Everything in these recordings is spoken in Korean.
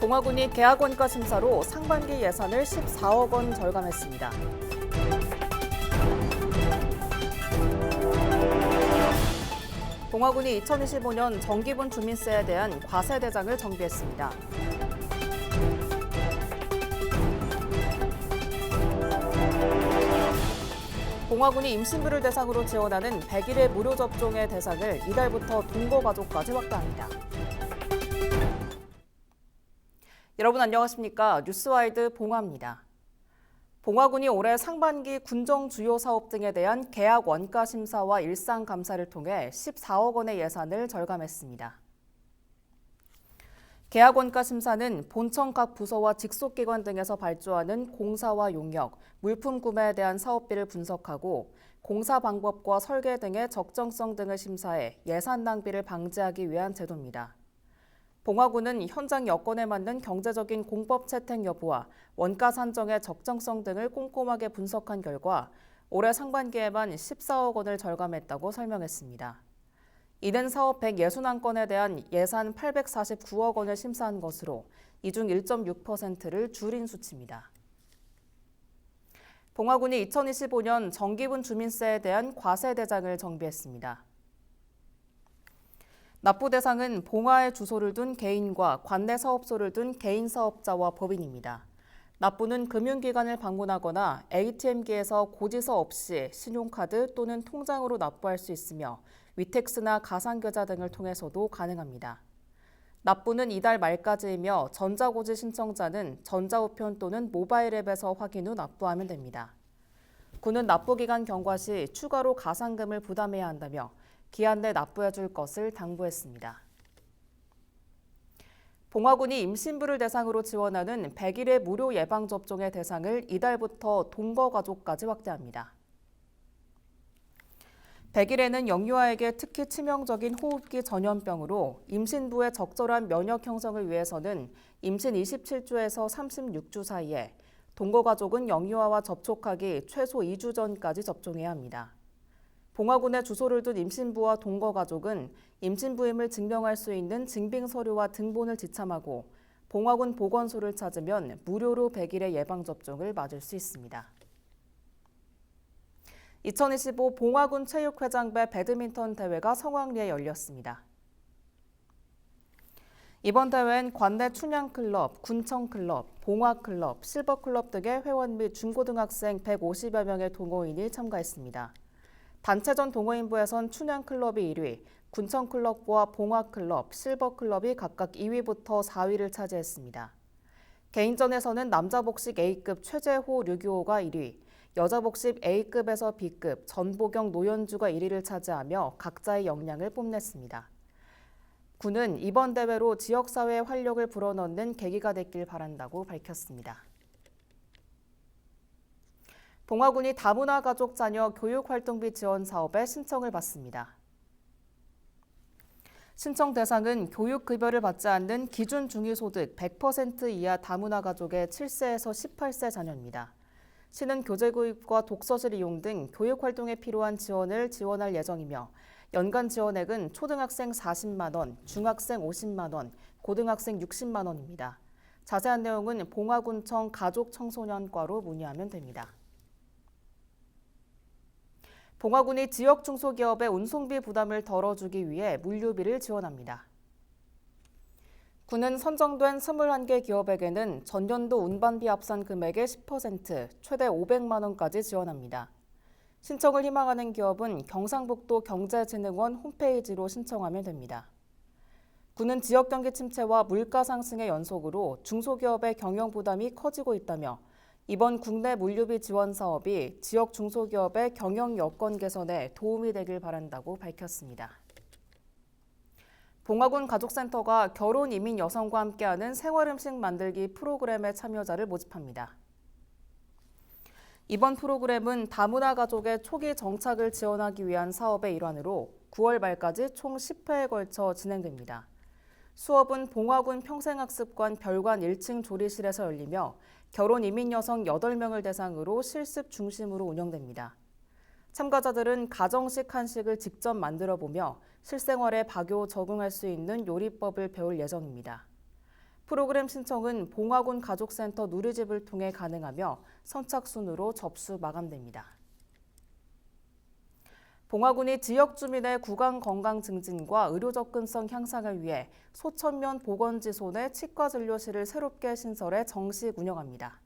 봉화군이 계약원가 심사로 상반기 예산을 14억 원 절감했습니다. 봉화군이 2025년 정기분 주민세에 대한 과세 대장을 정비했습니다. 봉화군이 임신부를 대상으로 지원하는 100일의 무료 접종의 대상을 이달부터 동거가족까지 확대합니다. 여러분 안녕하십니까? 뉴스와이드 봉화입니다. 봉화군이 올해 상반기 군정 주요 사업 등에 대한 계약 원가 심사와 일상 감사를 통해 14억 원의 예산을 절감했습니다. 계약 원가 심사는 본청 각 부서와 직속기관 등에서 발주하는 공사와 용역, 물품 구매에 대한 사업비를 분석하고 공사 방법과 설계 등의 적정성 등을 심사해 예산 낭비를 방지하기 위한 제도입니다. 봉화군은 현장 여건에 맞는 경제적인 공법 채택 여부와 원가 산정의 적정성 등을 꼼꼼하게 분석한 결과 올해 상반기에만 14억 원을 절감했다고 설명했습니다. 이는 사업 161건에 대한 예산 849억 원을 심사한 것으로 이 중 1.6%를 줄인 수치입니다. 봉화군이 2025년 정기분 주민세에 대한 과세 대장을 정비했습니다. 납부 대상은 봉화에 주소를 둔 개인과 관내 사업소를 둔 개인 사업자와 법인입니다. 납부는 금융기관을 방문하거나 ATM기에서 고지서 없이 신용카드 또는 통장으로 납부할 수 있으며 위택스나 가상계좌 등을 통해서도 가능합니다. 납부는 이달 말까지이며 전자고지 신청자는 전자우편 또는 모바일 앱에서 확인 후 납부하면 됩니다. 군은 납부기간 경과 시 추가로 가상금을 부담해야 한다며 기한 내 납부해 줄 것을 당부했습니다. 봉화군이 임신부를 대상으로 지원하는 100일의 무료 예방접종의 대상을 이달부터 동거가족까지 확대합니다. 100일에는 영유아에게 특히 치명적인 호흡기 전염병으로 임신부의 적절한 면역 형성을 위해서는 임신 27주에서 36주 사이에, 동거가족은 영유아와 접촉하기 최소 2주 전까지 접종해야 합니다. 봉화군에 주소를 둔 임신부와 동거가족은 임신부임을 증명할 수 있는 증빙서류와 등본을 지참하고 봉화군 보건소를 찾으면 무료로 100일의 예방접종을 맞을 수 있습니다. 2025 봉화군 체육회장배 배드민턴 대회가 성황리에 열렸습니다. 이번 대회엔 관내 춘향클럽, 군청클럽, 봉화클럽, 실버클럽 등의 회원 및 중고등학생 150여 명의 동호인이 참가했습니다. 단체전 동호인부에선 춘향클럽이 1위, 군청클럽과 봉화클럽, 실버클럽이 각각 2위부터 4위를 차지했습니다. 개인전에서는 남자 복식 A급 최재호, 류규호가 1위, 여자 복식 A급에서 B급 전보경, 노현주가 1위를 차지하며 각자의 역량을 뽐냈습니다. 군은 이번 대회로 지역사회에 활력을 불어넣는 계기가 됐길 바란다고 밝혔습니다. 봉화군이 다문화 가족 자녀 교육활동비 지원 사업에 신청을 받습니다. 신청 대상은 교육급여를 받지 않는 기준 중위소득 100% 이하 다문화 가족의 7세에서 18세 자녀입니다. 시는 교재구입과 독서실 이용 등 교육활동에 필요한 지원을 지원할 예정이며 연간 지원액은 초등학생 40만 원, 중학생 50만 원, 고등학생 60만 원입니다. 자세한 내용은 봉화군청 가족청소년과로 문의하면 됩니다. 봉화군이 지역 중소기업의 운송비 부담을 덜어주기 위해 물류비를 지원합니다. 군은 선정된 21개 기업에게는 전년도 운반비 합산 금액의 10%, 최대 500만 원까지 지원합니다. 신청을 희망하는 기업은 경상북도 경제진흥원 홈페이지로 신청하면 됩니다. 군은 지역 경기 침체와 물가 상승의 연속으로 중소기업의 경영 부담이 커지고 있다며 이번 국내 물류비 지원 사업이 지역 중소기업의 경영 여건 개선에 도움이 되길 바란다고 밝혔습니다. 봉화군 가족센터가 결혼 이민 여성과 함께하는 생활음식 만들기 프로그램의 참여자를 모집합니다. 이번 프로그램은 다문화 가족의 초기 정착을 지원하기 위한 사업의 일환으로 9월 말까지 총 10회에 걸쳐 진행됩니다. 수업은 봉화군 평생학습관 별관 1층 조리실에서 열리며 결혼 이민 여성 8명을 대상으로 실습 중심으로 운영됩니다. 참가자들은 가정식 한식을 직접 만들어보며 실생활에 박요 적응할 수 있는 요리법을 배울 예정입니다. 프로그램 신청은 봉화군 가족센터 누리집을 통해 가능하며 선착순으로 접수 마감됩니다. 봉화군이 지역 주민의 구강 건강 증진과 의료 접근성 향상을 위해 소천면 보건지소 내 치과 진료실을 새롭게 신설해 정식 운영합니다.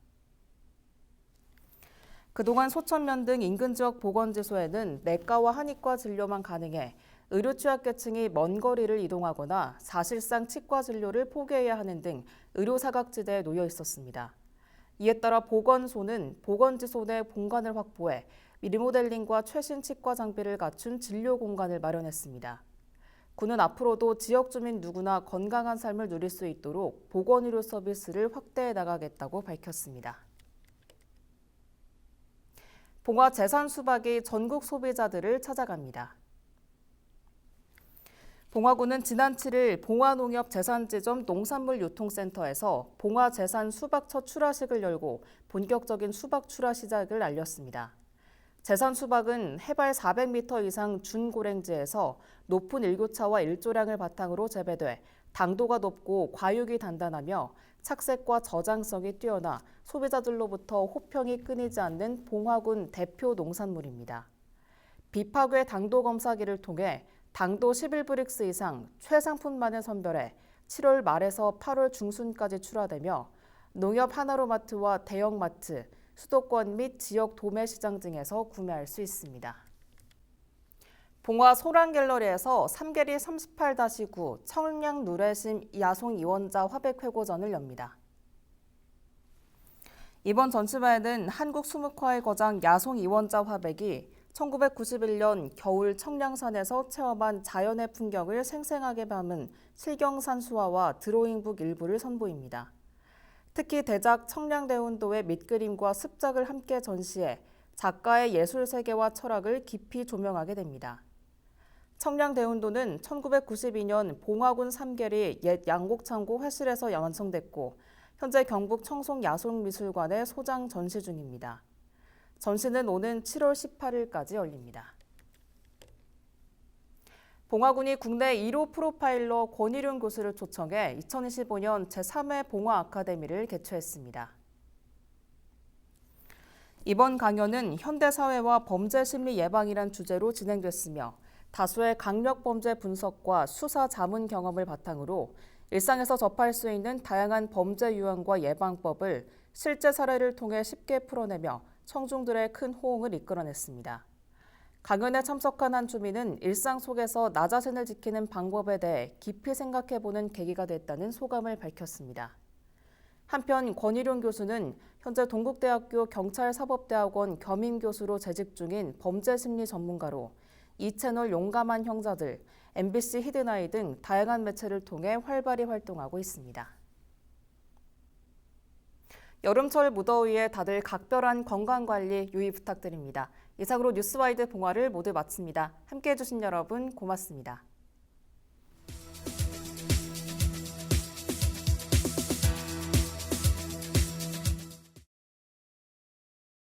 그동안 소천면 등 인근 지역 보건지소에는 내과와 한의과 진료만 가능해 의료 취약계층이 먼 거리를 이동하거나 사실상 치과 진료를 포기해야 하는 등 의료 사각지대에 놓여 있었습니다. 이에 따라 보건소는 보건지소 내 본관을 확보해 리모델링과 최신 치과 장비를 갖춘 진료 공간을 마련했습니다. 군은 앞으로도 지역 주민 누구나 건강한 삶을 누릴 수 있도록 보건의료 서비스를 확대해 나가겠다고 밝혔습니다. 봉화 재산 수박이 전국 소비자들을 찾아갑니다. 봉화군은 지난 7일 봉화농협 재산지점 농산물유통센터에서 봉화 재산 수박 첫 출하식을 열고 본격적인 수박 출하 시작을 알렸습니다. 재산 수박은 해발 400m 이상 준고랭지에서 높은 일교차와 일조량을 바탕으로 재배돼 당도가 높고 과육이 단단하며 착색과 저장성이 뛰어나 소비자들로부터 호평이 끊이지 않는 봉화군 대표 농산물입니다. 비파괴 당도 검사기를 통해 당도 11브릭스 이상 최상품만을 선별해 7월 말에서 8월 중순까지 출하되며 농협 하나로마트와 대형마트, 수도권 및 지역 도매시장 등에서 구매할 수 있습니다. 봉화 소랑갤러리에서 삼계리 38-9 청량 누레심 야송 이원자 화백회고전을 엽니다. 이번 전시회에는 한국 수묵화의 거장 야송 이원자 화백이 1991년 겨울 청량산에서 체험한 자연의 풍경을 생생하게 담은 실경산수화와 드로잉북 일부를 선보입니다. 특히 대작 청량대운도의 밑그림과 습작을 함께 전시해 작가의 예술 세계와 철학을 깊이 조명하게 됩니다. 청량대운도는 1992년 봉화군 삼계리 옛 양곡창고 회실에서 완성됐고 현재 경북 청송야송미술관에 소장 전시 중입니다. 전시는 오는 7월 18일까지 열립니다. 봉화군이 국내 1호 프로파일러 권일윤 교수를 초청해 2025년 제3회 봉화 아카데미를 개최했습니다. 이번 강연은 현대사회와 범죄심리 예방이란 주제로 진행됐으며 다수의 강력범죄 분석과 수사 자문 경험을 바탕으로 일상에서 접할 수 있는 다양한 범죄 유형과 예방법을 실제 사례를 통해 쉽게 풀어내며 청중들의 큰 호응을 이끌어냈습니다. 강연에 참석한 한 주민은 일상 속에서 나 자신을 지키는 방법에 대해 깊이 생각해보는 계기가 됐다는 소감을 밝혔습니다. 한편 권일용 교수는 현재 동국대학교 경찰사법대학원 겸임교수로 재직 중인 범죄심리 전문가로 이채널 용감한 형제들, MBC 히든아이 등 다양한 매체를 통해 활발히 활동하고 있습니다. 여름철 무더위에 다들 각별한 건강관리 유의 부탁드립니다. 이상으로 뉴스와이드 봉화를 모두 마칩니다. 함께해 주신 여러분 고맙습니다.